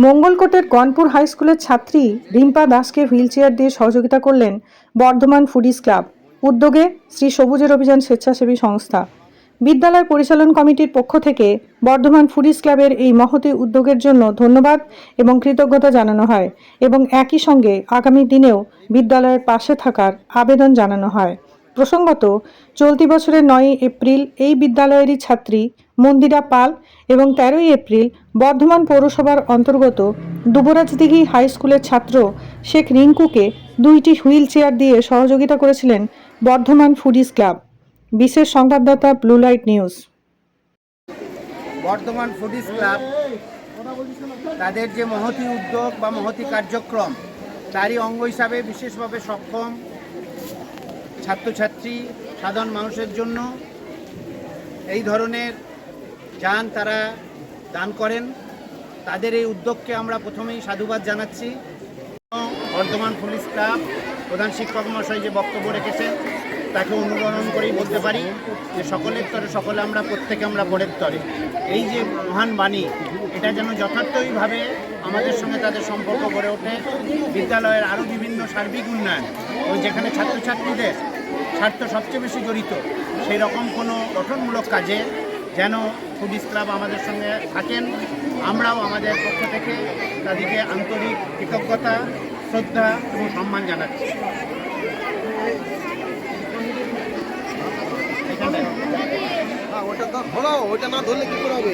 মঙ্গলকোটের Ganpur high স্কুলের ছাত্রী রিম্পা দাসকে হুইলচেয়ার দিয়ে সহযোগিতা করলেন বর্ধমান ফুডিজ ক্লাব উদ্যোগে শ্রী সবুজের অভিযান স্বেচ্ছাসেবী সংস্থা। বিদ্যালয় পরিচালন কমিটির পক্ষ থেকে বর্ধমান ফুডিজ ক্লাবের এই মহতী উদ্যোগের জন্য ধন্যবাদ এবং কৃতজ্ঞতা জানানো হয় এবং একই সঙ্গে আগামী দিনেও বিদ্যালয়ের পাশে থাকার আবেদন জানানো হয়। প্রসঙ্গত, চলতি বছরের 9 এপ্রিল এই বিদ্যালয়েরই ছাত্রী মন্দিরা পাল এবং 13 এপ্রিল বর্ধমান পৌরসভার অন্তর্গত দুবরাজদিঘি হাই স্কুলের ছাত্র শেখ রিঙ্কুকে 2টি হুইল চেয়ার দিয়ে সহযোগিতা করেছিলেন বর্ধমান ফুডিজ ক্লাব। বিশেষ সংবাদদাতা blue light news. Bardhaman foodies club তাদের যে মহতী উদ্যোগ বা মহতী কার্যক্রম তারই অঙ্গ হিসাবে বিশেষভাবে সক্ষম ছাত্রছাত্রী সাধারণ মানুষের জন্য এই ধরনের যান তারা দান করেন। তাদের এই উদ্যোগকে আমরা প্রথমেই সাধুবাদ জানাচ্ছি। বর্ধমান পুলিশ ক্লাব প্রধান শিক্ষক মহাশয় যে বক্তব্য রেখেছেন তাকে অনুকরণ করেই বলতে পারি যে সকলের তরে সকলে আমরা প্রত্যেকে আমরা পরের তরে। এই যে মহান বাণী এটা যেন যথার্থইভাবে আমাদের সঙ্গে তাদের সম্পর্ক গড়ে ওঠে। বিদ্যালয়ের আরও বিভিন্ন সার্বিক উন্নয়ন এবং যেখানে ছাত্রছাত্রীদের স্বার্থ সবচেয়ে বেশি জড়িত সেই রকম কোনো গঠনমূলক কাজে যেন ফুডিজ ক্লাব আমাদের সঙ্গে থাকেন। আমরাও আমাদের পক্ষ থেকে তাদেরকে আন্তরিক কৃতজ্ঞতা, শ্রদ্ধা এবং সম্মান জানাচ্ছি। ওটা না ধরলে কি করে হবে?